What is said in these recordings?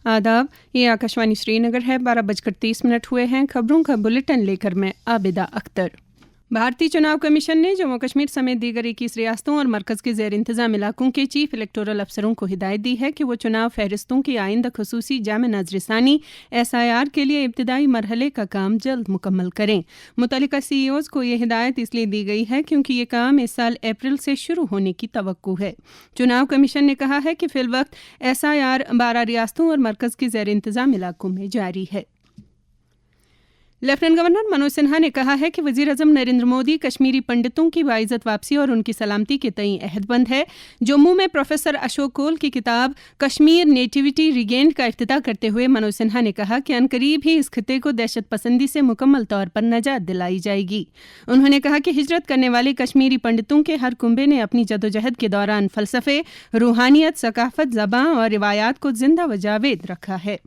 आदाब, ये आकाशवाणी श्रीनगर है। 12:30 हुए हैं। खबरों का बुलेटिन लेकर मैं आबिदा अख्तर। भारतीय चुनाव कमीशन ने जम्मू कश्मीर समेत दीगर 21 रियासतों और मरकज़ के ज़ेर इंतज़ाम इलाकों के चीफ इलेक्टोरल अफसरों को हिदायत दी है कि वो चुनाव फहरिस्तों की आइंदा ख़ुसूसी जाम नज़रसानी SIR के लिए इब्तिदाई मरहले का काम जल्द मुकम्मल करें। मुतल्लिका CEOs को ये हिदायत इसलिए दी गई है क्योंकि ये काम इस साल अप्रैल से शुरू होने की तवक्को है। चुनाव कमीशन ने कहा है कि फ़िलवक्त SIR 12 रियासतों और मरकज़ के ज़ेर इंतज़ाम इलाकों में जारी है। लेफ्टिनेंट गवर्नर मनोज सिन्हा ने कहा है कि वज़ीर-ए-आज़म नरेंद्र मोदी कश्मीरी पंडितों की बाइज़्ज़त वापसी और उनकी सलामती के तई अहदबंद है। जम्मू में प्रोफेसर अशोक कोल की किताब कश्मीर नेटिविटी रिगेन्ड का इफ्तिताह करते हुए मनोज सिन्हा ने कहा कि अनकरीब ही इस खित्ते को दहशत पसंदी से मुकम्मल तौर पर नजात दिलाई जाएगी। उन्होंने कहा कि हिजरत करने वाले कश्मीरी पंडितों के हर कुंबे ने अपनी जदोजहद के दौरान फ़लसफ़े, रूहानियत, सकाफ़त, ज़बां और रिवायात को जिंदा व जावेद रखा है।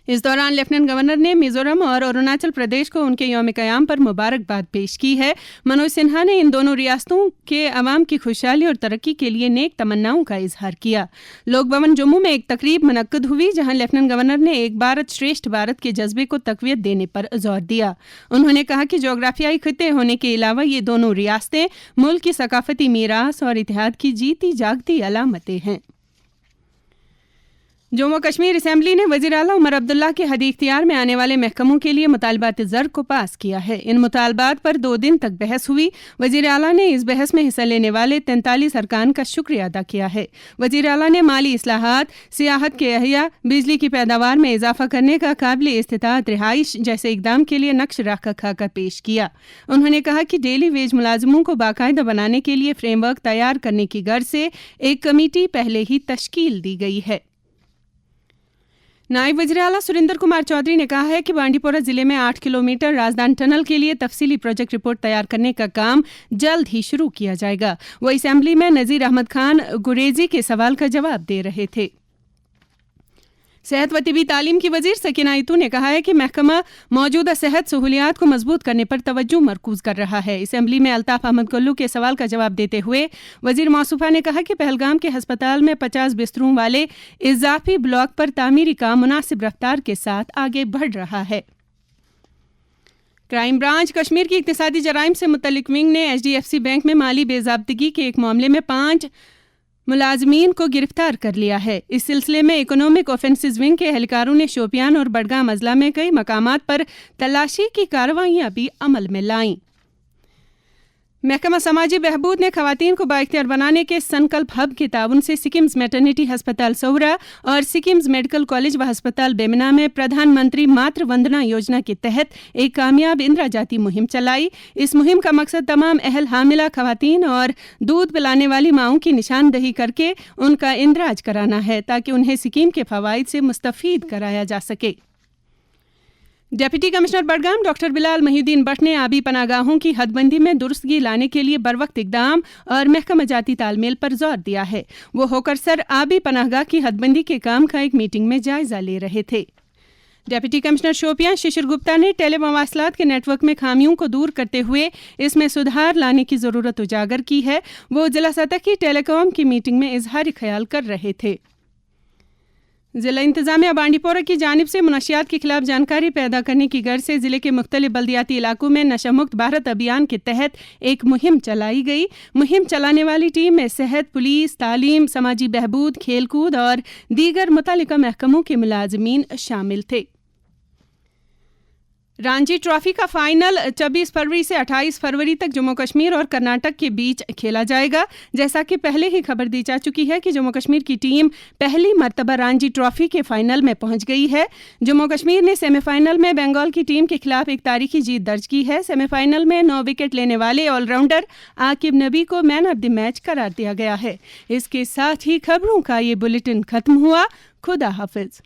इस दौरान लेफ्टिनेंट गवर्नर ने मिजोरम और अरुणाचल प्रदेश को उनके यौम क़याम पर मुबारकबाद पेश की है। मनोज सिन्हा ने इन दोनों रियासतों के अवाम की खुशहाली और तरक्की के लिए नेक तमन्नाओं का इजहार किया। लोक भवन जम्मू में एक तकरीब मुनक्कद हुई जहां लेफ्टिनेंट गवर्नर ने एक भारत श्रेष्ठ भारत के जज्बे को तक़वियत देने पर जोर दिया। उन्होंने कहा कि जोग्राफियाई खित्ते होने के अलावा ये दोनों रियासतें मुल्क की सकाफती मीरास और इतिहाद की जीती जागती अलामतें हैं। जम्मू कश्मीर असम्बली ने वज़ीर आला उमर अब्दुल्ला के हद इख्तियार में आने वाले महकमों के लिए मुतालबात ज़र्क को पास किया है। इन मुतालबात पर 2 दिन तक बहस हुई। वज़ीर आला ने इस बहस में हिस्सा लेने वाले 43 अरकान का शुक्रिया अदा किया है। वज़ीर आला ने माली इस्लाहात, सियाहत के अहिया, बिजली की पैदावार में इजाफा करने का काबिल इस्तिताअत रिहाइश जैसे इकदाम के लिए नक्श राह खाका पेश किया। उन्होंने कहा कि डेली वेज मुलाजमों को बाकायदा बनाने के लिए फ्रेमवर्क तैयार करने की गर्ज से एक कमेटी पहले ही तश्कील दी गई है। नायब वज़ीर आला सुरेंद्र कुमार चौधरी ने कहा है कि बांडीपोरा जिले में 8 किलोमीटर राजदान टनल के लिए तफसीली प्रोजेक्ट रिपोर्ट तैयार करने का काम जल्द ही शुरू किया जाएगा। वो असेंबली में नज़ीर अहमद खान गुरेजी के सवाल का जवाब दे रहे थे। सेहत व तिबी तालीम की वज़ीर सकीना इतू ने कहा है कि महकमा मौजूदा सेहत सहूलियात को मजबूत करने पर तवज्जो मरकूज कर रहा है। असेंबली में अल्ताफ़ अहमद कल्लू के सवाल का जवाब देते हुए वज़ीर मौसूफा ने कहा कि पहलगाम के हस्पताल में 50 बिस्तरों वाले इजाफी ब्लॉक पर तामीरी काम मुनासिब रफ्तार के साथ आगे बढ़ रहा है। क्राइम ब्रांच कश्मीर की इक्तिसादी जराइम से मुतल्लिक विंग ने HDFC बैंक में माली बेज़ाब्तगी के एक मामले में 5 मुलाजमीन को गिरफ्तार कर लिया है। इस सिलसिले में इकोनॉमिक ऑफेंसेस विंग के एहलकारों ने शोपियान और बडगाम अजला में कई मकामात पर तलाशी की कार्रवाइयां भी अमल में लाईं। महकमा समाजी बहबूद ने खवातीन को बाइख्तियार बनाने के संकल्प हब के ताउन से सिकिम्स मैटरनिटी हस्पताल सौरा और सिकिम्स मेडिकल कॉलेज व हस्पताल बेमना में प्रधानमंत्री मातृ वंदना योजना के तहत एक कामयाब इंदिरा जाति मुहिम चलाई। इस मुहिम का मकसद तमाम अहल हामिला खवातीन और दूध पिलाने वाली माओं की निशानदही करके उनका इंदराज कराना है ताकि उन्हें स्कीम के फवाइद से मुस्तफीद कराया जा सके। Deputy commissioner Budgam doctor Bilal Mohiuddin Bhat ने आबी पनागाहों की हदबंदी में दुरुस्तगी लाने के लिए बरवक्त इकदाम और महकमा जाती तालमेल पर जोर दिया है। वो होकरसर आबी पनाहगाह की हदबंदी के काम का एक मीटिंग में जायजा ले रहे थे। डिप्टी कमिश्नर शोपियां शिशिर गुप्ता ने टेली मवासलात के नेटवर्क में खामियों को दूर करते हुए इसमें सुधार लाने की ज़रूरत उजागर की है। वो जिला सतह की टेलीकॉम की मीटिंग में इजहारी ख्याल कर रहे थे। ज़िला इंतज़ामिया बांडीपोरा की जानिब से मुनशियात के खिलाफ जानकारी पैदा करने की गर्ज से ज़िले के मुख्तलिफ बल्दियाती इलाकों में नशा मुक्त भारत अभियान के तहत एक मुहिम चलाई गई। मुहिम चलाने वाली टीम में सेहत, पुलिस, तालीम, समाजी बहबूद, खेलकूद और दीगर मुतल्लिका महकमों के मुलाजमीन शामिल थे। रणजी ट्रॉफी का फाइनल 24 फरवरी से 28 फरवरी तक जम्मू कश्मीर और कर्नाटक के बीच खेला जाएगा। जैसा कि पहले ही खबर दी जा चुकी है कि जम्मू कश्मीर की टीम पहली मर्तबा रणजी ट्रॉफी के फाइनल में पहुंच गई है। जम्मू कश्मीर ने सेमीफाइनल में बंगाल की टीम के खिलाफ एक तारीखी जीत दर्ज की है। सेमीफाइनल में 9 विकेट लेने वाले ऑलराउंडर आकिब नबी को मैन ऑफ द मैच करार दिया गया है। इसके साथ ही खबरों का ये बुलेटिन खत्म हुआ। खुदा हाफिज।